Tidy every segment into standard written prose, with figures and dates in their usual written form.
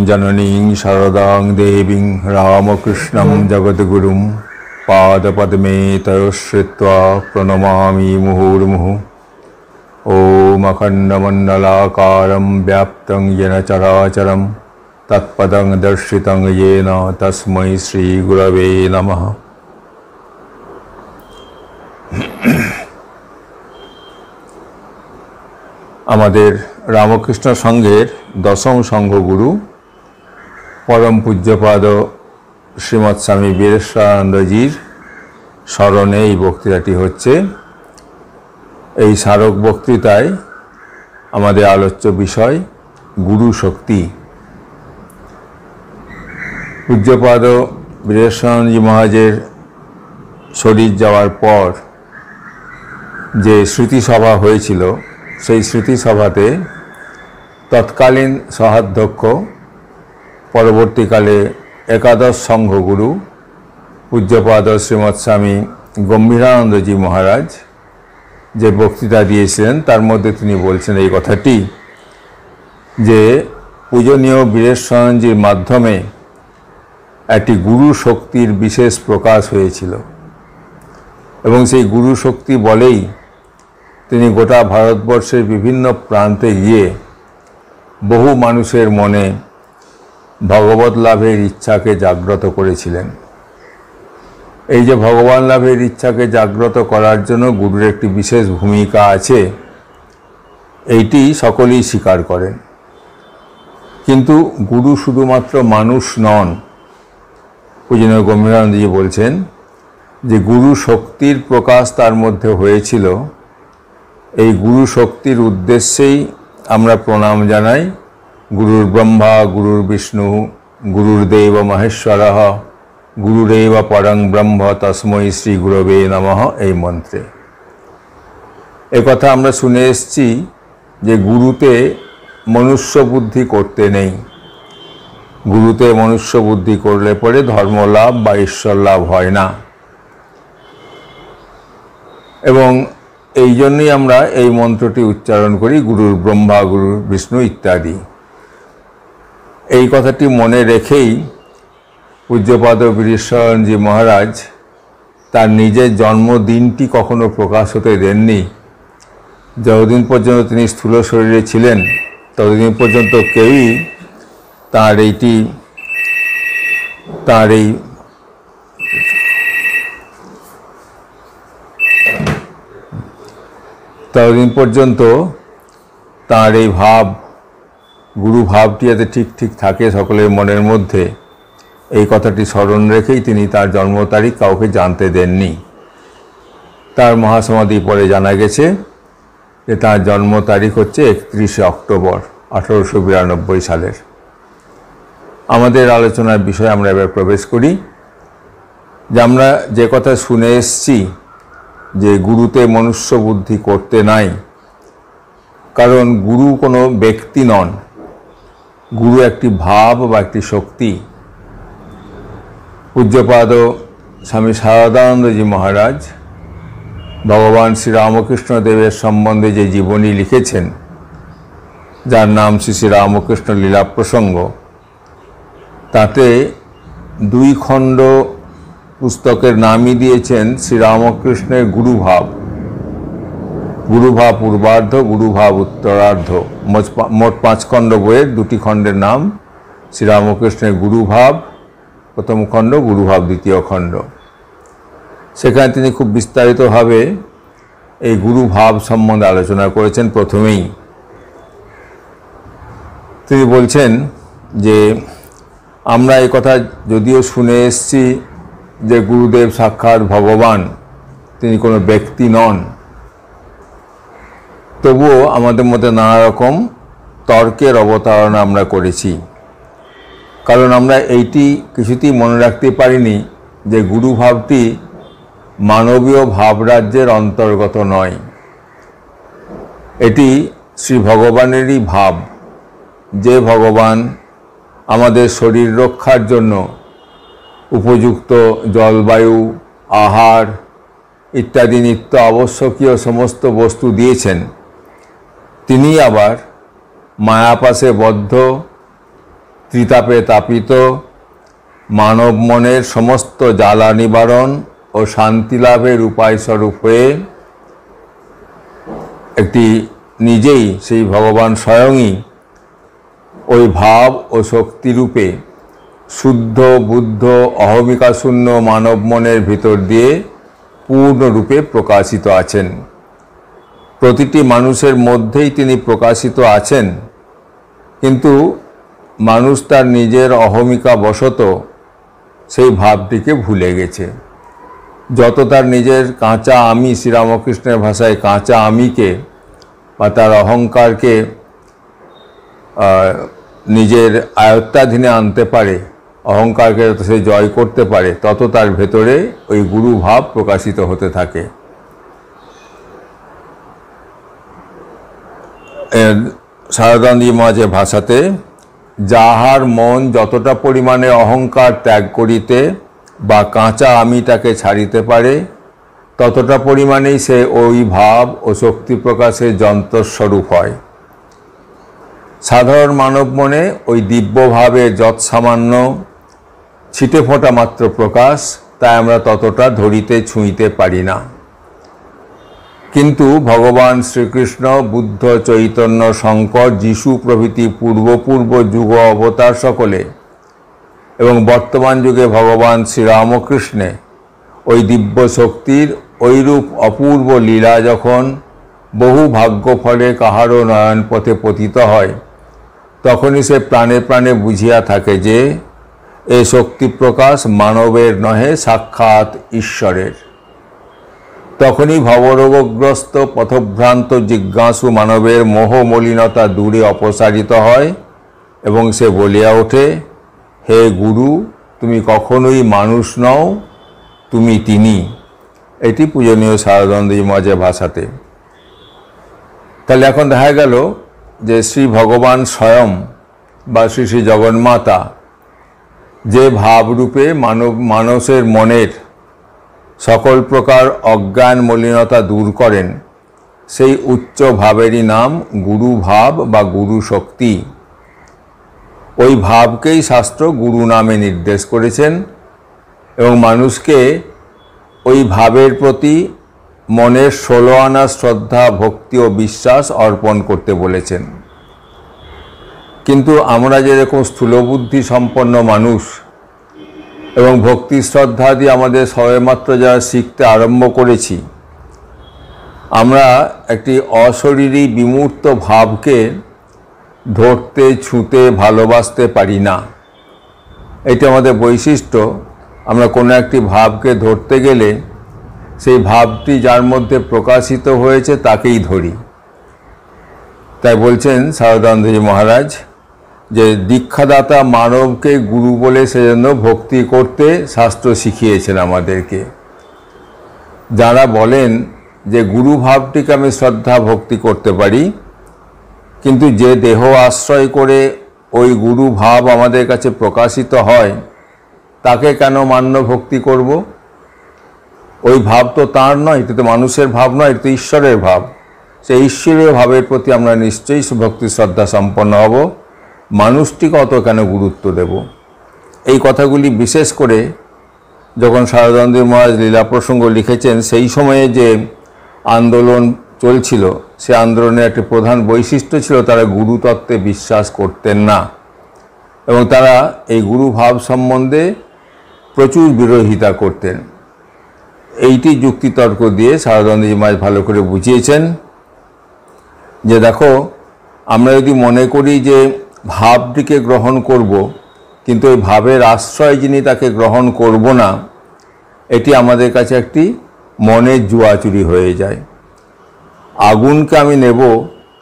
जननीं शारदां देवीं रामकृष्णं जगद्गुरुं पादपद्मे तयोः श्रित्वा प्रणमामि मुहुर्मुहुः। ॐ अखण्डमण्डलाकारं व्याप्तं येन चराचरं तत्पदं दर्शितं येन तस्मै श्रीगुरवे नमः। আমাদের রামকৃষ্ণ সংঘের দশম সংঘগুরু পরম পূজ্যপাদ শ্রীমৎ স্বামী বীরেশ্বরানন্দজির স্মরণে এই বক্তৃতাটি হচ্ছে। এই স্মারক বক্তৃতায় আমাদের আলোচ্য বিষয় গুরু শক্তি। পূজ্যপাদ বীরেশ্বরানন্দজি মহারাজের শরীর যাওয়ার পর যে স্মৃতিসভা হয়েছিল, সেই স্মৃতিসভাতে তৎকালীন সহাধ্যক্ষ পরবর্তীকালে একাদশ সংঘগুরু পূজ্যপাদ শ্রীমৎ স্বামী গম্ভীরানন্দজি মহারাজ যে বক্তৃতা দিয়েছিলেন, তার মধ্যে তিনি বলছেন এই কথাটি যে পূজনীয় বীরেশ্বরানন্দজির মাধ্যমে একটি গুরু শক্তির বিশেষ প্রকাশ হয়েছিল এবং সেই গুরু শক্তি বলেই তিনি গোটা ভারতবর্ষের বিভিন্ন প্রান্তে গিয়ে বহু মানুষের মনে ভগবত লাভের ইচ্ছাকে জাগ্রত করেছিলেন। এই যে ভগবান লাভের ইচ্ছাকে জাগ্রত করার জন্য গুরুর একটি বিশেষ ভূমিকা আছে, এইটি সকলেই স্বীকার করেন। কিন্তু গুরু শুধুমাত্র মানুষ নন। পূজনীয় গম্ভীরানন্দজি বলছেন যে গুরু শক্তির প্রকাশ তার মধ্যে হয়েছিল। এই গুরু শক্তির উদ্দেশ্যেই আমরা প্রণাম জানাই গুরুর ব্রহ্মা গুরুর বিষ্ণু গুরুর্দেব মহেশ্বরঃ গুরুরেব পরং ব্রহ্ম তস্मै শ্রী গুরবে নমঃ এই মন্ত্রে। একথা আমরা শুনে এসেছি যে গুরুতে মনুষ্য বুদ্ধি করতে নেই। গুরুতে মনুষ্য বুদ্ধি করলে পরে ধর্মলাভ বা ঈশ্বর লাভ হয় না, এবং এই জন্যই আমরা এই মন্ত্রটি উচ্চারণ করি গুরুর ব্রহ্মা গুরুর বিষ্ণু ইত্যাদি। এই কথাটি মনে রেখেই পূজ্যপাদ বীরেশ্বরানন্দজি মহারাজ তার নিজের জন্মদিনটি কখনো প্রকাশ হতে দেননি। যতদিন পর্যন্ত তিনি স্থূল শরীরে ছিলেন ততদিন পর্যন্ত কেউই ততদিন পর্যন্ত তার এই ভাব, গুরু ভাবটি যাতে ঠিক থাকে সকলের মনের মধ্যে, এই কথাটি স্মরণ রেখেই তিনি তার জন্ম তারিখ কাউকে জানতে দেননি। তার মহাসমাধি পরে জানা গেছে যে তার জন্ম তারিখ হচ্ছে 31শে অক্টোবর 1892 সালের। আমাদের আলোচনার বিষয়ে আমরা এবার প্রবেশ করি যে আমরা যে কথা শুনে এসেছি যে গুরুতে মনুষ্য বুদ্ধি করতে নাই, কারণ গুরু কোনো ব্যক্তি নন, গুরু একটি ভাব বা একটি শক্তি। পূজ্যপাদ স্বামী শারদানন্দজি মহারাজ ভগবান শ্রীরামকৃষ্ণ দেবের সম্বন্ধে যে জীবনী লিখেছেন, যার নাম শ্রী শ্রী রামকৃষ্ণ লীলা প্রসঙ্গ, তাতে 2 খণ্ড পুস্তকের নামই দিয়েছেন শ্রীরামকৃষ্ণের গুরুভাব। গুরুভাব পূর্বার্ধ, গুরুভাব উত্তরার্ধ, মোট 5 খণ্ড বইয়ের 2টি খণ্ডের নাম শ্রীরামকৃষ্ণের গুরুভাব প্রথম খণ্ড, গুরুভাব দ্বিতীয় খণ্ড। সেখানে তিনি খুব বিস্তারিতভাবে এই গুরুভাব সম্বন্ধে আলোচনা করেছেন। প্রথমেই তিনি বলছেন যে আমরা এই কথা যদিও শুনে এসেছি যে গুরুদেব সাক্ষাৎ ভগবান, তিনি কোনো ব্যক্তি নন, তবুও আমাদের মধ্যে নানা রকম তর্কের অবতারণা আমরা করেছি। কারণ আমরা এইটি কিছুতেই মনে রাখতে পারিনি যে গুরুভাবটি মানবীয় ভাবরাজ্যের অন্তর্গত নয়। এটি শ্রী ভগবানেরই ভাব, যে ভগবান আমাদের শরীর রক্ষার জন্য উপযুক্ত জলবায়ু, আহার ইত্যাদি নিত্য আবশ্যকীয় সমস্ত বস্তু দিয়েছেন, তিনি আবার মায়াপাশে বদ্ধ ত্রিতাপে তাপিত মানব মনের সমস্ত জ্বালা নিবারণ ও শান্তি লাভের উপায়স্বরূপ হয়ে একটি নিজেই সেই ভগবান স্বয়ংই ওই ভাব ও শক্তিরূপে শুদ্ধ বুদ্ধ অহমিকা শূন্য মানব মনের ভিতর দিয়ে পূর্ণরূপে প্রকাশিত আছেন। প্রতিটি মানুষের মধ্যেই তিনি প্রকাশিত আছেন, কিন্তু মানুষ তার নিজের অহমিকা বশত সেই ভাবটিকে ভুলে গেছে। যত তার নিজের কাঁচা আমি, শ্রীরামকৃষ্ণের ভাষায় কাঁচা আমিকে বা তার অহংকারকে নিজের আয়ত্তাধীনে আনতে পারে, অহংকারকে যত সে জয় করতে পারে, তত তার ভেতরে ওই গুরু ভাব প্রকাশিত হতে থাকে। শারদানন্দজি মহারাজের ভাষাতে, যাহার মন যতটা পরিমাণে অহংকার ত্যাগ করিতে বা কাঁচা আমিটাকে ছাড়িতে পারে, ততটা পরিমাণেই সে ওই ভাব ও শক্তি প্রকাশের যন্ত্রস্বরূপ হয়। সাধারণ মানব মনে ওই দিব্যভাবের যৎসামান্য ছিটে ফোঁটা মাত্র প্রকাশ, তাই আমরা ততটা ধরিতে ছুঁইতে পারি না। কিন্তু ভগবান শ্রীকৃষ্ণ, বুদ্ধ, চৈতন্য, শঙ্কর, যিশু প্রভৃতি পূর্ব যুগ অবতার সকলে এবং বর্তমান যুগে ভগবান শ্রীরামকৃষ্ণে ওই দিব্য শক্তির ঐরূপ অপূর্ব লীলা যখন বহু ভাগ্যফলে কাহারও নয়ন পথে পতিত হয়, তখনই সে প্রাণে প্রাণে বুঝিয়া থাকে যে এ শক্তি প্রকাশ মানবের নহে, সাক্ষাৎ ঈশ্বরের। তখনই ভবরোগগ্রস্ত পথভ্রান্ত জিজ্ঞাসু মানবের মোহ মলিনতা দূরে অপসারিত হয় এবং সে বলিয়া ওঠে, হে গুরু, তুমি কখনোই মানুষ নও, তুমি তিনি। এটি পূজনীয় শারদানন্দজি মহারাজের ভাষাতে। তাহলে এখন দেখা গেল যে শ্রী ভগবান স্বয়ং বা শ্রী শ্রী জগন্মাতা যে ভাবরূপে মানুষের মনের সকল প্রকার অজ্ঞান মলিনতা দূর করেন, সেই উচ্চ ভাবেরই নাম গুরু ভাব বা গুরু শক্তি। ওই ভাবকেই শাস্ত্র গুরু নামে নির্দেশ করেছেন এবং মানুষকে ওই ভাবের প্রতি মনের 16 আনা শ্রদ্ধা, ভক্তি ও বিশ্বাস অর্পণ করতে বলেছেন। কিন্তু আমরা যেরকম স্থূলবুদ্ধি সম্পন্ন মানুষ এবং ভক্তি শ্রদ্ধা দিয়ে আমাদের সবেমাত্র যারা শিখতে আরম্ভ করেছি, আমরা একটি অশরীরী বিমূর্ত ভাবকে ধরতে, ছুঁতে, ভালোবাসতে পারি না। এটা আমাদের বৈশিষ্ট্য। আমরা কোনো একটি ভাবকে ধরতে গেলে সেই ভাবটি যার মধ্যে প্রকাশিত হয়েছে তাকেই ধরি। তাই বলছেন শারদানন্দজি মহারাজ যে দীক্ষাদাতা মানবকে গুরু বলে সেজন্য ভক্তি করতে শাস্ত্র শিখিয়েছেন আমাদেরকে। যারা বলেন যে গুরু ভাবটিকে আমি শ্রদ্ধা ভক্তি করতে পারি, কিন্তু যে দেহ আশ্রয় করে ওই গুরু ভাব আমাদের কাছে প্রকাশিত হয়, তাকে কেন মান্য ভক্তি করব? ওই ভাব তো তাঁর নয়, এটা তো মানুষের ভাব নয়, এটা তো ঈশ্বরের ভাব। সেই ঈশ্বরীয় ভাবের প্রতি আমরা নিশ্চয়ই ভক্তি শ্রদ্ধা সম্পন্ন হব। মানুষটিকে অত কেন গুরুত্ব দেব? এই কথাগুলি বিশেষ করে যখন শারদানন্দজি মহারাজ লীলা প্রসঙ্গ লিখেছেন, সেই সময়ে যে আন্দোলন চলছিল, সে আন্দোলনের একটি প্রধান বৈশিষ্ট্য ছিল তারা গুরুতত্ত্বে বিশ্বাস করতেন না এবং তারা এই গুরু ভাব সম্বন্ধে প্রচুর বিরোধিতা করতেন। এইটি যুক্তিতর্ক দিয়ে শারদানন্দজি মহারাজ ভালো করে বুঝিয়েছেন যে দেখো, আমরা যদি মনে করি যে ভাবটিকে গ্রহণ করব, কিন্তু ওই ভাবের আশ্রয় যিনি তাকে গ্রহণ করব না, এটি আমাদের কাছে একটি মনের জুয়াচুরি হয়ে যায়। আগুনকে আমি নেব,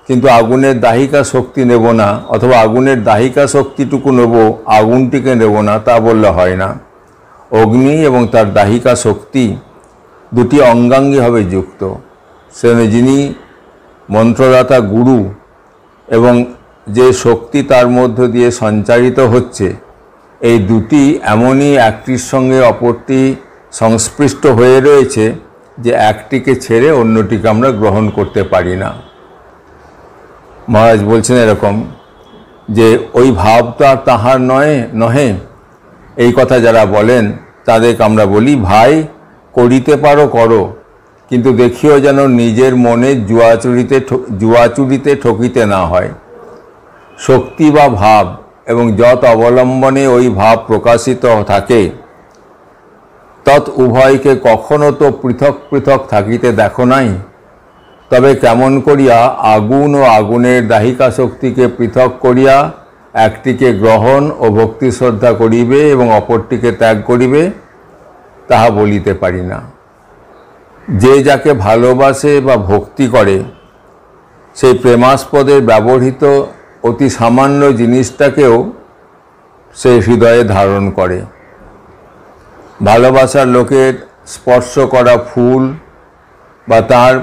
কিন্তু আগুনের দাহিকা শক্তি নেব না, অথবা আগুনের দাহিকা শক্তিটুকু নেব, আগুনটিকে নেব না, তা বললে হয় না। অগ্নি এবং তার দাহিকা শক্তি দুটি অঙ্গাঙ্গিভাবে যুক্ত। সেজন্য যিনি মন্ত্রদাতা গুরু এবং যে শক্তি তার মধ্য দিয়ে সঞ্চারিত হচ্ছে, এই দুটি এমনই একটির সঙ্গে অপরটি সংস্পৃষ্ট হয়ে রয়েছে যে একটিকে ছেড়ে অন্যটিকে আমরা গ্রহণ করতে পারি না। মহারাজ বলছেন এরকম যে ওই ভাব তো আর তাহার নহে। এই কথা যারা বলেন তাদেরকে আমরা বলি, ভাই করিতে পারো করো, কিন্তু দেখিও যেন নিজের মনে জুয়াচুরিতে ঠকিতে না হয়। শক্তি বা ভাব এবং যত অবলম্বনে ওই ভাব প্রকাশিত থাকে তৎ উভয়কে কখনো তো পৃথক পৃথক থাকিতে দেখো নাই। তবে কেমন করিয়া আগুন ও আগুনের দাহিকা শক্তিকে পৃথক করিয়া একটিকে গ্রহণ ও ভক্তি শ্রদ্ধা করিবে এবং অপরটিকে ত্যাগ করিবে তাহা বলিতে পারি না। যে যাকে ভালোবাসে বা ভক্তি করে সেই প্রেমাস্পদের ব্যবহৃত অতি সামান্য জিনিসটাকেও সে হৃদয়ে ধারণ করে। ভালোবাসার লোকের স্পর্শ করা ফুল বা তার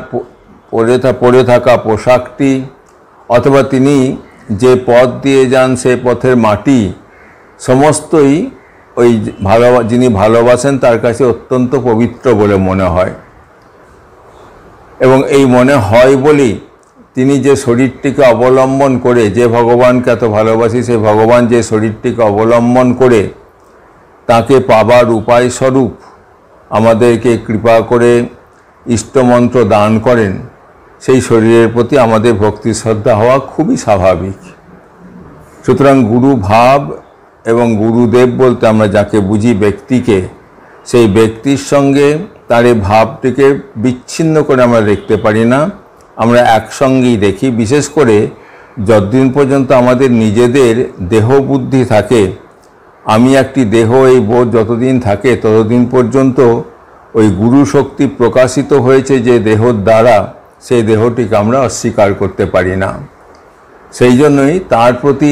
পরে থাকা পোশাকটি অথবা তিনি যে পথ দিয়ে যান সেই পথের মাটি সমস্তই ওই যিনি ভালোবাসেন তার কাছে অত্যন্ত পবিত্র বলে মনে হয়। এবং এই মনে হয় বলেই তিনি যে শরীরটিকে অবলম্বন করে, যে ভগবানকে এত ভালোবাসি সেই ভগবান যে শরীরটিকে অবলম্বন করে তাকে পাবার উপায় স্বরূপ আমাদেরকে কৃপা করে ইষ্টমন্ত্র দান করেন, সেই শরীরের প্রতি আমাদের ভক্তি শ্রদ্ধা হওয়া খুবই স্বাভাবিক। সুতরাং গুরু ভাব এবং গুরুদেব বলতে আমরা যাকে বুঝি ব্যক্তিকে, সেই ব্যক্তির সঙ্গে তার এই ভাবটিকে বিচ্ছিন্ন করে আমরা দেখতে পারি না, আমরা একসঙ্গেই দেখি। বিশেষ করে যতদিন পর্যন্ত আমাদের নিজেদের দেহ বুদ্ধি থাকে, আমি একটি দেহ, এই বোধ যতদিন থাকে ততদিন পর্যন্ত ওই গুরু শক্তি প্রকাশিত হয়েছে যে দেহর দ্বারা, সেই দেহটিকে আমরা অস্বীকার করতে পারি না। সেই জন্যই তার প্রতি,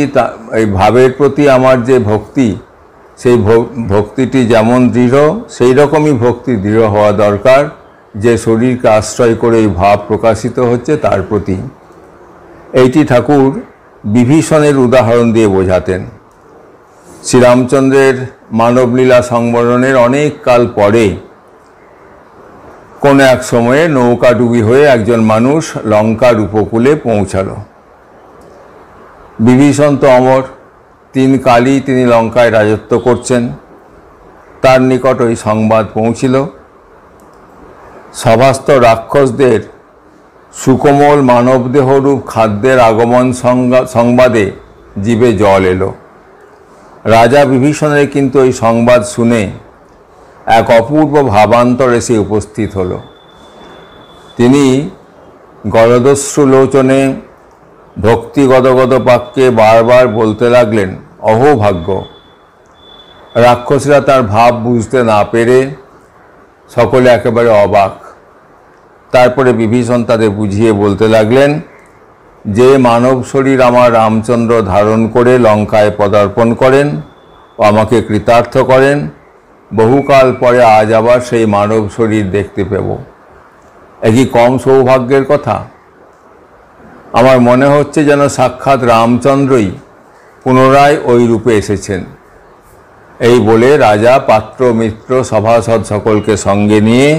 এই ভাবের প্রতি আমার যে ভক্তি, সেই ভক্তিটি যেমন দৃঢ় সেই রকমই ভক্তি দৃঢ় হওয়া দরকার যে শরীরকে আশ্রয় করে এই ভাব প্রকাশিত হচ্ছে তার প্রতি। এইটি ঠাকুর বিভীষণের উদাহরণ দিয়ে বোঝাতেন। শ্রীরামচন্দ্রের মানবলীলা সংবরণের অনেক কাল পরে কোনো এক সময়ে নৌকাডুবি হয়ে একজন মানুষ লঙ্কার উপকূলে পৌঁছালো। বিভীষণ তো অমর, 3 কালই তিনি লঙ্কায় রাজত্ব করছেন। তার নিকট ওই সংবাদ পৌঁছিল। সভাস্থ রাক্ষসদের সুকোমল মানবদেহরূপ খাদ্যের আগমন সংবাদে জিভে জল এলো। রাজা বিভীষণের কিন্তু ওই সংবাদ শুনে এক অপূর্ব ভাবান্তরে সে উপস্থিত হলো। তিনি গলদস্যু লোচনে ভক্তি গদগদ বাক্যে বারবার বলতে লাগলেন, অহোভাগ্য। রাক্ষসরা তার ভাব বুঝতে না পেরে সকলে একেবারে অবাক। তারপরে বিভীষণ তাদের বুঝিয়ে বলতে লাগলেন, যে মানব শরীর আমার রামচন্দ্র ধারণ করে লঙ্কায় পদার্পণ করেন ও আমাকে কৃতার্থ করেন, বহুকাল পরে আজ আবার সেই মানব শরীর দেখতে পেব। একই কম সৌভাগ্যের কথা? আমার মনে হচ্ছে যেন সাক্ষাৎ রামচন্দ্রই পুনরায় ওই রূপে এসেছেন। এই বলে রাজা পাত্র মিত্র সভাসদ সকলকে সঙ্গে নিয়ে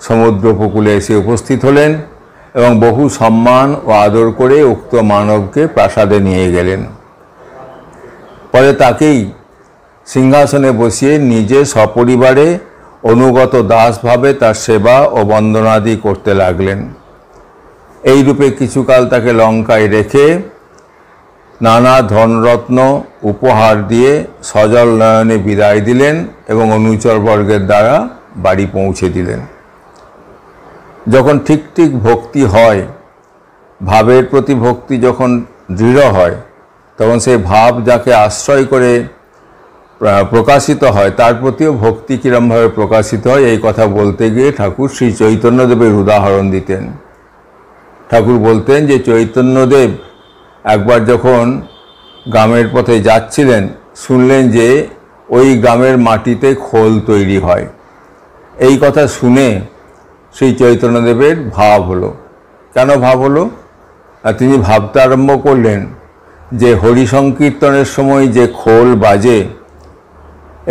সমুদ্র উপকূলে এসে উপস্থিত হলেন এবং বহু সম্মান ও আদর করে উক্ত মানবকে প্রাসাদে নিয়ে গেলেন। পরে তাকেই সিংহাসনে বসিয়ে নিজে সপরিবারে অনুগত দাসভাবে তার সেবা ও বন্দনাদি করতে লাগলেন। এই রূপে কিছুকাল তাকে লঙ্কায় রেখে নানা ধনরত্ন উপহার দিয়ে সজল নয়নে বিদায় দিলেন এবং অনুচরবর্গের দ্বারা বাড়ি পৌঁছে দিলেন। যখন ঠিক ঠিক ভক্তি হয়, ভাবের প্রতি ভক্তি যখন দৃঢ় হয়, তখন সেই ভাব যাকে আশ্রয় করে প্রকাশিত হয় তার প্রতিও ভক্তি কীরমভাবে প্রকাশিত হয় এই কথা বলতে গিয়ে ঠাকুর শ্রী চৈতন্যদেবের উদাহরণ দিতেন। ঠাকুর বলতেন যে চৈতন্যদেব একবার যখন গ্রামের পথে যাচ্ছিলেন, শুনলেন যে ওই গ্রামের মাটিতে খোল তৈরি হয়। এই কথা শুনে শ্রী চৈতন্যদেবের ভাব হলো। কেন ভাব হলো? তিনি ভাবতে আরম্ভ করলেন যে হরিসংকীর্তনের সময় যে খোল বাজে,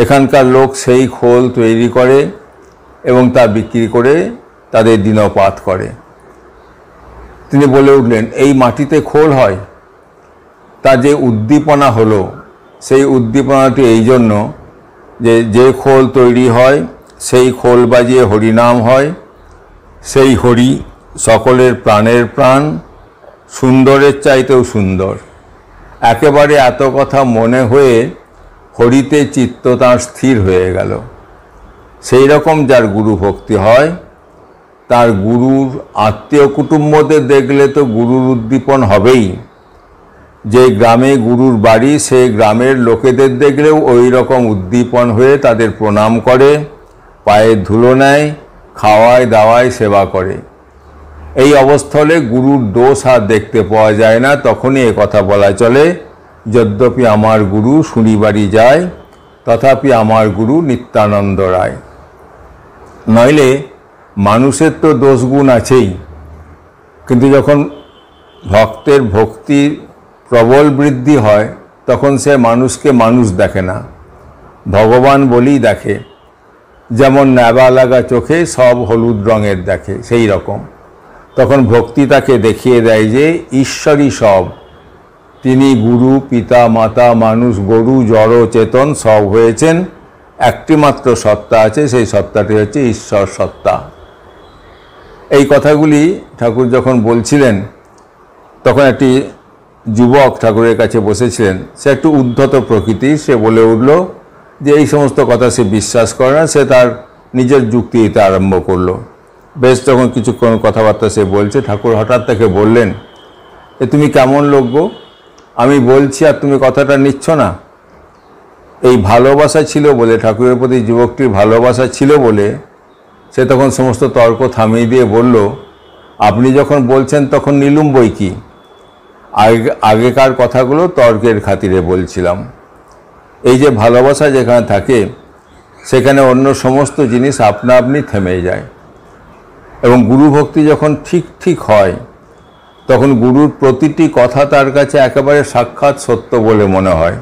এখানকার লোক সেই খোল তৈরি করে এবং তা বিক্রি করে তাদের দিনপাত করে। তিনি বলে উঠলেন, এই মাটিতে খোল হয়? তার যে উদ্দীপনা হলো, সেই উদ্দীপনাটি এই জন্য যে খোল তৈরি হয় সেই খোল বাজিয়ে হরিনাম হয়, সেই হরি সকলের প্রাণের প্রাণ, সুন্দরের চাইতেও সুন্দর। একেবারে এত কথা মনে হয়ে হরিতে চিত্ত তাঁর স্থির হয়ে গেল। সেই রকম যার গুরু ভক্তি হয়, তার গুরুর আত্মীয় কুটুম্বদের দেখলে তো গুরুর উদ্দীপন হবেই। যে গ্রামে গুরুর বাড়ি, সেই গ্রামের লোকেদের দেখলেও ওই রকম উদ্দীপন হয়ে তাদের প্রণাম করে, পায়ে ধুলো নেয়, খাওয়ায় দাওয়ায় সেবা করে। এই অবস্থা হলে গুরুর দোষ আর দেখতে পাওয়া যায় না। তখনই এ কথা বলা চলে, যদ্যপি আমার গুরু শুনিবাড়ি যায়, তথাপি আমার গুরু নিত্যানন্দ রায়। নইলে মানুষের তো দোষগুণ আছেই, কিন্তু যখন ভক্তের ভক্তির প্রবল বৃদ্ধি হয় তখন সে মানুষকে মানুষ দেখে না, ভগবান বলেই দেখে। যেমন নেবা লাগা চোখে সব হলুদ রঙের দেখে, সেই রকম তখন ভক্তি তাকে দেখিয়ে দেয় যে ঈশ্বরই সব। তিনি গুরু, পিতা, মাতা, মানুষ, গরু, জড়, চেতন সব হয়েছেন। একটি মাত্র সত্তা আছে, সেই সত্তাটি হচ্ছে ঈশ্বর সত্তা। এই কথাগুলি ঠাকুর যখন বলছিলেন তখন একটি যুবক ঠাকুরের কাছে বসেছিলেন। সে একটু উদ্ধত প্রকৃতির। সে বলে উঠল যে এই সমস্ত কথা সে বিশ্বাস করে না। সে তার নিজের যুক্তি দিতে আরম্ভ করলো। বেশ যখন কিছুক্ষণ কথাবার্তা সে বলছে, ঠাকুর হঠাৎ তাকে বললেন, এ তুমি কেমন লোক গো? আমি বলছি আর তুমি কথাটা নিচ্ছ না। এই ভালোবাসা ছিল বলে, ঠাকুরের প্রতি যুবকটির ভালোবাসা ছিল বলে সে তখন সমস্ত তর্ক থামিয়ে দিয়ে বলল, আপনি যখন বলছেন তখন নিলুম বই কি, আগেকার কথাগুলো তর্কের খাতিরে বলছিলাম। এই যে ভালোবাসা যেখানে থাকে সেখানে অন্য সমস্ত জিনিস আপনা আপনি থেমে যায়। এবং গুরু ভক্তি যখন ঠিক ঠিক হয় তখন গুরুর প্রতিটি কথা তার কাছে একেবারে সাক্ষাৎ সত্য বলে মনে হয়।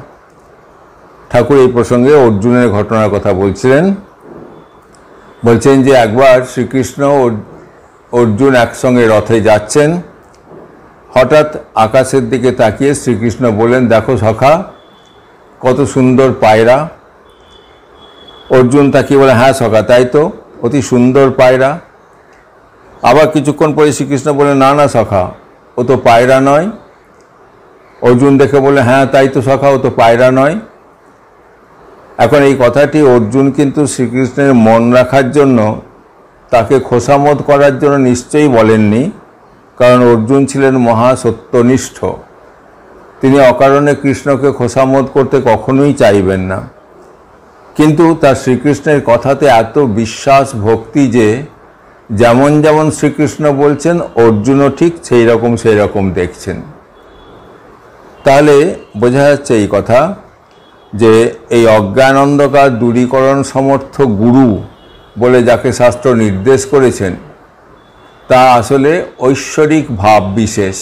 ঠাকুর এই প্রসঙ্গে অর্জুনের ঘটনার কথা বলছেন যে একবার শ্রীকৃষ্ণ অর্জুন একসঙ্গে রথে যাচ্ছেন। হঠাৎ আকাশের দিকে তাকিয়ে শ্রীকৃষ্ণ বললেন, দেখো সখা, কত সুন্দর পায়রা। অর্জুন তাকিয়ে বলে, হ্যাঁ সখা, তাই তো, অতি সুন্দর পায়রা। আবার কিছুক্ষণ পরে শ্রীকৃষ্ণ বলে, না না সখা, ও তো পায়রা নয়। অর্জুন দেখে বলে, হ্যাঁ তাই তো সখা, ও তো পায়রা নয়। এখন এই কথাটি অর্জুন কিন্তু শ্রীকৃষ্ণের মন রাখার জন্য, তাকে খোসামত করার জন্য নিশ্চয়ই বলেননি, কারণ অর্জুন ছিলেন মহা সত্যনিষ্ঠ। তিনি অকারণে কৃষ্ণকে খোসামত করতে কখনোই চাইবেন না। কিন্তু তার শ্রীকৃষ্ণের কথাতে এত বিশ্বাস ভক্তি যে যেমন যেমন শ্রীকৃষ্ণ বলছেন অর্জুনও ঠিক সেই রকম দেখছেন। তাহলে বোঝা যাচ্ছে এই কথা যে এই অজ্ঞান অন্ধকার দূরীকরণ সমর্থ গুরু বলে যাকে শাস্ত্র নির্দেশ করেছেন, তা আসলে ঐশ্বরিক ভাব বিশেষ।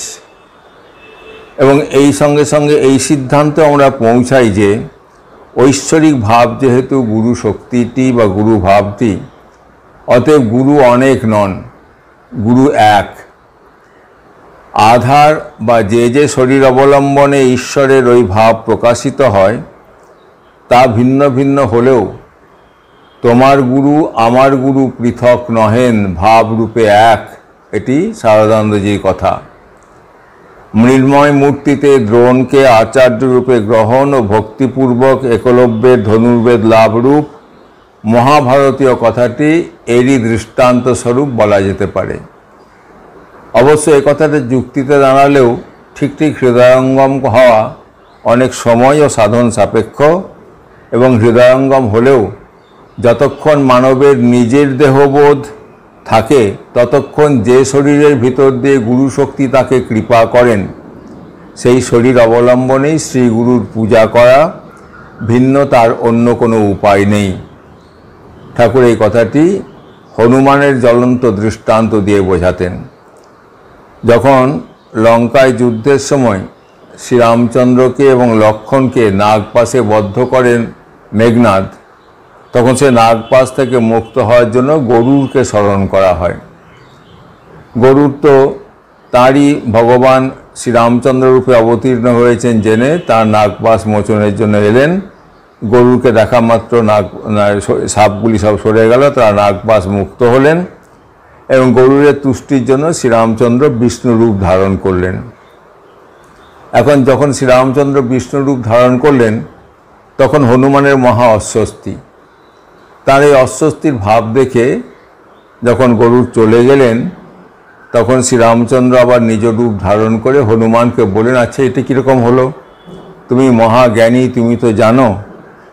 এবং এই সঙ্গে সঙ্গে এই সিদ্ধান্তে আমরা পৌঁছাই যে ঐশ্বরিক ভাব যেহেতু গুরু শক্তিটি বা গুরু ভাবটি, অতএব গুরু অনেক নন, গুরু এক। আধার বা যে শরীর অবলম্বনে ঈশ্বরের ওই ভাব প্রকাশিত হয় তা ভিন্ন ভিন্ন হলেও তোমার গুরু আমার গুরু পৃথক নহেন, ভাবরূপে এক। এটি শারদানন্দজির কথা। মৃন্ময় মূর্তিতে দ্রোণকে আচার্য রূপে গ্রহণ ও ভক্তিপূর্বক একলব্যের ধনুর্বেদ লাভরূপ মহাভারতীয় কথাটি এরই দৃষ্টান্ত স্বরূপ বলা যেতে পারে। অবশ্য এ কথাটা যুক্তিতে দাঁড়ালেও ঠিক হৃদয়ঙ্গম হওয়া অনেক সময় ও সাধন সাপেক্ষ, এবং হৃদয়ঙ্গম হলেও যতক্ষণ মানবের নিজের দেহবোধ থাকে ততক্ষণ যে শরীরের ভিতর দিয়ে গুরু শক্তি তাকে কৃপা করেন সেই শরীর অবলম্বনেই শ্রীগুরুর পূজা করা, ভিন্ন তার অন্য কোনো উপায় নেই। ঠাকুর এই কথাটি হনুমানের জ্বলন্ত দৃষ্টান্ত দিয়ে বোঝাতেন। যখন লঙ্কায় যুদ্ধের সময় শ্রীরামচন্দ্রকে এবং লক্ষ্মণকে নাগপাশে বদ্ধ করেন মেঘনাদ, তখন সে নাগপাশ থেকে মুক্ত হওয়ার জন্য গরুরকে স্মরণ করা হয়। গরুর তো তাঁরই ভগবান শ্রীরামচন্দ্র রূপে অবতীর্ণ হয়েছেন জেনে তার নাগপাশ মোচনের জন্য এলেন। গরুকে দেখা মাত্র সাপগুলি সব সরে গেল, তারা নাগপাশ মুক্ত হলেন এবং গরুরের তুষ্টির জন্য শ্রীরামচন্দ্র বিষ্ণু রূপ ধারণ করলেন। এখন যখন শ্রীরামচন্দ্র বিষ্ণু রূপ ধারণ করলেন তখন হনুমানের মহা অস্বস্তি। তার এই অস্বস্তির ভাব দেখে যখন গরুর চলে গেলেন তখন শ্রীরামচন্দ্র আবার নিজ রূপ ধারণ করে হনুমানকে বললেন, আচ্ছা এটা কীরকম হলো? তুমি মহাজ্ঞানী, তুমি তো জানো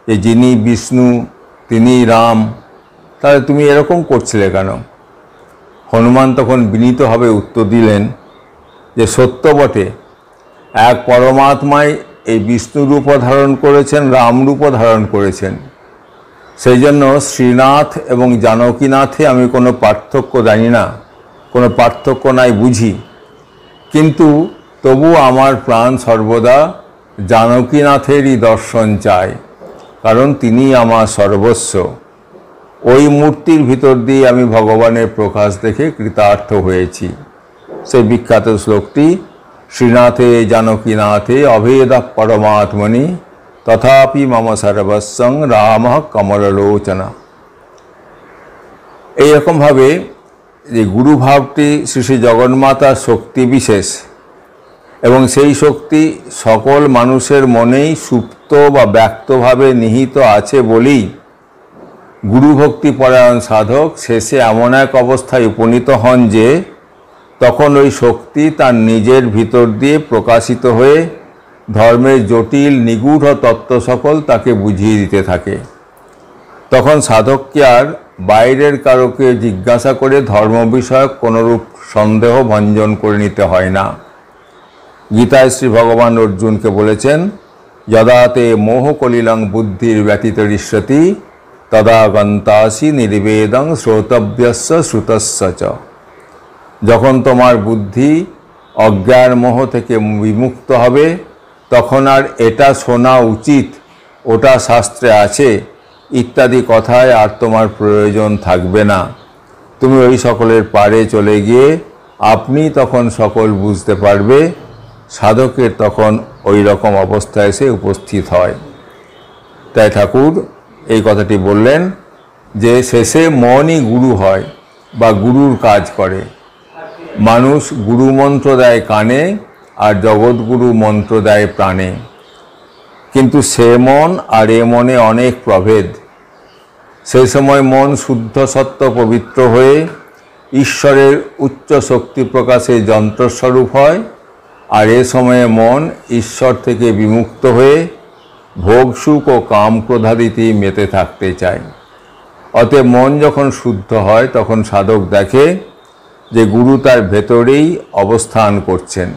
যে যিনি বিষ্ণু তিনি রাম, তাহলে তুমি এরকম করছিলে কেন? হনুমান তখন বিনীতভাবে উত্তর দিলেন যে সত্য বটে, এক পরমাত্মাই এই বিষ্ণু রূপ ধারণ করেছেন, রাম রূপ ধারণ করেছেন। সেই জন্য শ্রীনাথ এবং জানকীনাথে আমি কোনো পার্থক্য জানি না, কোনো পার্থক্য নাই বুঝি, কিন্তু তবু আমার প্রাণ সর্বদা জানকীনাথেরই দর্শন চায়, কারণ তিনি আমার সর্বস্ব। ওই মূর্তির ভিতর দিয়ে আমি ভগবানের প্রকাশ দেখে কৃতার্থ হয়েছি। সেই বিখ্যাত শ্লোকটি, শ্রীনাথে জানকীনাথে অভেদ পরমাত্মনি তথাপি মম সর্বস্বং রাম কমললোচনা। এইরকমভাবে যে গুরুভাবটি শ্রী শ্রী জগন্মাতার শক্তি বিশেষ এবং সেই শক্তি সকল মানুষের মনেই সুপ্ত বা ব্যক্তভাবে নিহিত আছে বলেই গুরুভক্তি পরায়ণ সাধক শেষে এমন এক অবস্থায় উপনীত হন যে তখন ওই শক্তি তার নিজের ভিতর দিয়ে প্রকাশিত হয়ে ধর্মের জটিল নিগূঢ় তত্ত্ব সকল তাকে বুঝিয়ে দিতে থাকে। তখন সাধককে আর বাইরের কারোকে জিজ্ঞাসা করে ধর্ম বিষয়ক কোনরূপ সন্দেহ ভঞ্জন করে নিতে হয় না। গীতায় শ্রী ভগবান অর্জুনকে বলেছেন, যদা তে মোহকলিলং বুদ্ধির ব্যতীতরিষ্যতি তদা গন্তাসি নির্বেদং শ্রোতব্যস্য শ্রুতস্য চ। যখন তোমার বুদ্ধি অজ্ঞান মোহ থেকে বিমুক্ত হবে তখন আর এটা শোনা উচিত, ওটা শাস্ত্রে আছে ইত্যাদি কথায় আর তোমার প্রয়োজন থাকবে না। তুমি ওই সকলের পারে চলে গিয়ে আপনি তখন সকল বুঝতে পারবে। সাধকের তখন ওই রকম অবস্থায় এসে উপস্থিত হয়। তাই ঠাকুর এই কথাটি বললেন যে শেষে মনই গুরু হয় বা গুরুর কাজ করে। মানুষ গুরু মন্ত্র দেয় কানে আর জগৎগুরু মন্ত্র দেয় প্রাণে, কিন্তু সে মন আর এ মনে অনেক প্রভেদ। সেই সময় মন শুদ্ধ সত্য পবিত্র হয়ে ঈশ্বরের উচ্চ শক্তি প্রকাশে যন্ত্রস্বরূপ হয়, আর এ সময়ে মন ঈশ্বর থেকে বিমুক্ত হয়ে ভোগ সুখ ও কাম ক্রোধাদিতে মেতে থাকতে চায়। অতএব মন যখন শুদ্ধ হয় তখন সাধক দেখে যে গুরু তার ভেতরেই অবস্থান করছেন।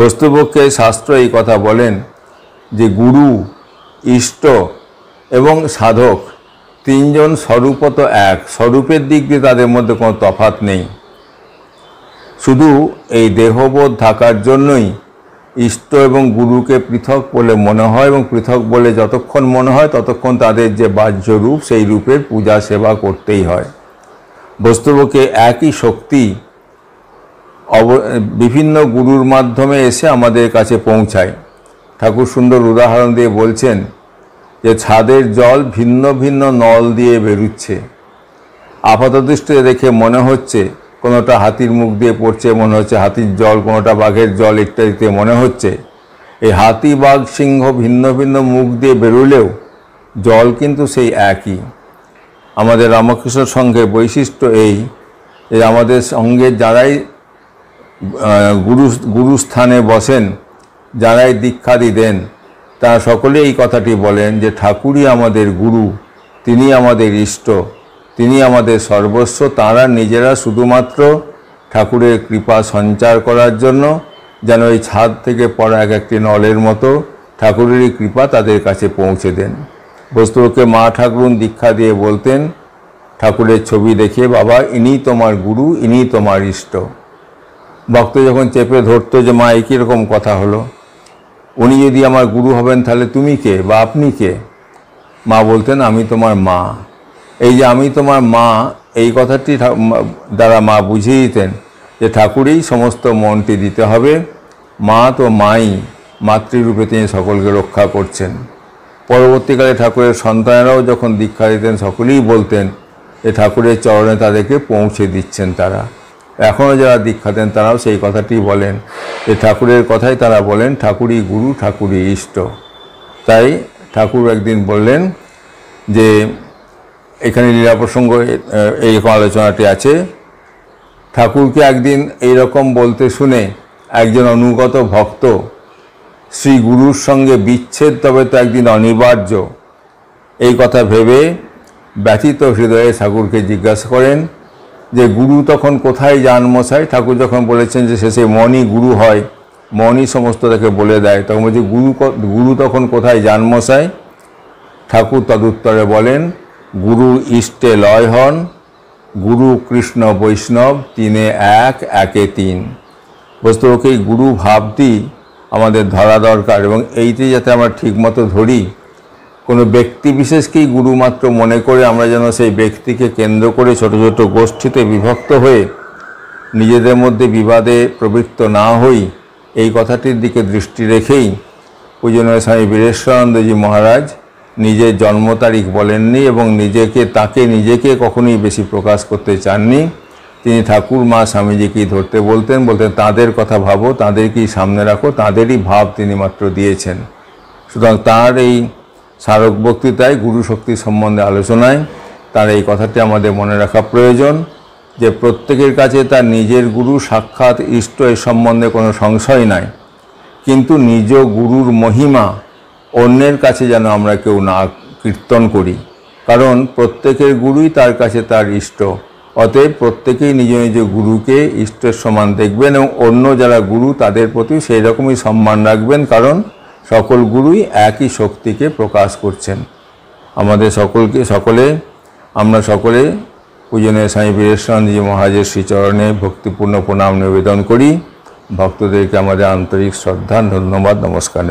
বস্তুপক্ষে শাস্ত্র এই কথা বলেন যে গুরু, ইষ্ট এবং সাধক তিনজন স্বরূপত এক, স্বরূপের দিক দিয়ে তাদের মধ্যে কোনো তফাৎ নেই। শুধু এই দেহবোধ থাকার জন্যই ইষ্ট এবং গুরুকে পৃথক বলে মনে হয় এবং পৃথক বলে যতক্ষণ মনে হয় ততক্ষণ তাদের যে বাহ্য রূপ সেই রূপের পূজা সেবা করতেই হয়। বস্তুপক্ষে একই শক্তি বিভিন্ন গুরুর মাধ্যমে এসে আমাদের কাছে পৌঁছায়। ঠাকুর সুন্দর উদাহরণ দিয়ে বলছেন যে ছাদের জল ভিন্ন ভিন্ন নল দিয়ে বেরুচ্ছে। আপাতদৃষ্টিতে দেখে মনে হচ্ছে কোনোটা হাতির মুখ দিয়ে পড়ছে, মনে হচ্ছে হাতির জল, কোনোটা বাঘের জল ইত্যাদিতে মনে হচ্ছে। এই হাতি, বাঘ, সিংহ ভিন্ন ভিন্ন মুখ দিয়ে বেরোলেও জল কিন্তু সেই একই। আমাদের রামকৃষ্ণ সংঘের বৈশিষ্ট্য এই যে আমাদের সঙ্গে যারাই গুরুস্থানে বসেন, যারাই দীক্ষাদি দেন, তারা সকলে এই কথাটি বলেন যে ঠাকুরই আমাদের গুরু, তিনি আমাদের ইষ্ট, তিনি আমাদের সর্বস্ব। তারা নিজেরা শুধুমাত্র ঠাকুরের কৃপা সঞ্চার করার জন্য যেন ওই ছাদ থেকে পড়া এক একটি নলের মতো ঠাকুরেরই কৃপা তাদের কাছে পৌঁছে দেন। বস্তুকে মা ঠাকুরুন দীক্ষা দিয়ে বলতেন ঠাকুরের ছবি দেখে, বাবা ইনি তোমার গুরু, ইনি তোমার ইষ্ট। ভক্ত যখন চেপে ধরতো যে মা এই কীরকম কথা হলো, উনি যদি আমার গুরু হবেন তাহলে তুমি কে বা আপনি কে? মা বলতেন আমি তোমার মা। এই যে আমি তোমার মা, এই কথাটি দ্বারা মা বুঝিয়ে দিতেন যে ঠাকুরেই সমস্ত মনটি দিতে হবে মা তো মাই, মাতৃরূপে তিনি সকলকে রক্ষা করছেন। পরবর্তীকালে ঠাকুরের সন্তানেরাও যখন দীক্ষা দিতেন সকলেই বলতেন যে ঠাকুরের চরণে তাদেরকে পৌঁছে দিচ্ছেন তারা। এখনও যারা দীক্ষা দেন তারাও সেই কথাটি বলেন যে ঠাকুরের কথাই তারা বলেন, ঠাকুরই গুরু, ঠাকুরই ইষ্ট। তাই ঠাকুর একদিন বললেন যে এখানে লীলা প্রসঙ্গ এইরকম আলোচনাটি আছে। ঠাকুরকে একদিন এইরকম বলতে শুনে একজন অনুগত ভক্ত শ্রী গুরুর সঙ্গে বিচ্ছেদ তবে তো একদিন অনিবার্য, এই কথা ভেবে ব্যথিত হৃদয়ে ঠাকুরকে জিজ্ঞাসা করেন যে গুরু তখন কোথায় যান মশাই? ঠাকুর যখন বলেছেন যে শেষে মনই গুরু হয়, মনই সমস্ত তাকে বলে দেয়, তখন বলছে গুরু তখন কোথায় যান মশাই? ঠাকুর তদুত্তরে বলেন, গুরু ইষ্টে লয় হন, গুরু কৃষ্ণ বৈষ্ণব তিনে এক, একে তিন। বস্তুকে এই গুরু ভাবটি আমাদের ধরা দরকার, এবং এইটি যাতে আমরা ঠিকমতো ধরি। কোনো ব্যক্তি বিশেষকেই গুরু মাত্র মনে করে আমরা যেন সেই ব্যক্তিকে কেন্দ্র করে ছোট ছোট গোষ্ঠীতে বিভক্ত হয়ে নিজেদের মধ্যে বিবাদে প্রবৃত্ত না হই, এই কথাটির দিকে দৃষ্টি রেখেই পূজনীয় স্বামী বীরেশ্বরানন্দজি মহারাজ নিজের জন্ম তারিখ বলেননি এবং নিজেকে কখনোই বেশি প্রকাশ করতে চাননি। তিনি ঠাকুর মা স্বামীজিকেই ধরতে বলতেন, তাদের কথা ভাবো, তাদেরকেই সামনে রাখো, তাদেরই ভাব তিনি মাত্র দিয়েছেন। সুতরাং তার এই স্মারক বক্তৃতায় গুরু শক্তি সম্বন্ধে আলোচনায় তার এই কথাটি আমাদের মনে রাখা প্রয়োজন যে প্রত্যেকের কাছে তার নিজের গুরু সাক্ষাৎ ইষ্ট এ সম্বন্ধে কোনো সংশয় নাই, কিন্তু নিজ গুরুর মহিমা অন্যের কাছে যেন আমরা কেউ না কীর্তন করি, কারণ প্রত্যেকের গুরুই তার কাছে তার ইষ্ট। অতএব প্রত্যেকেই নিজ নিজ গুরুকে ইষ্টের সমান দেখবেন এবং অন্য যারা গুরু তাদের প্রতি সেই রকমই সম্মান রাখবেন, কারণ সকল গুরুই একই শক্তিকে প্রকাশ করছেন। আমরা সকলে পূজনীয় স্বামী বীরেশ্বরানন্দজি মহারাজের শ্রীচরণে ভক্তিপূর্ণ প্রণাম নিবেদন করি। ভক্তদেরকে আমাদের আন্তরিক শ্রদ্ধা, ধন্যবাদ, নমস্কার।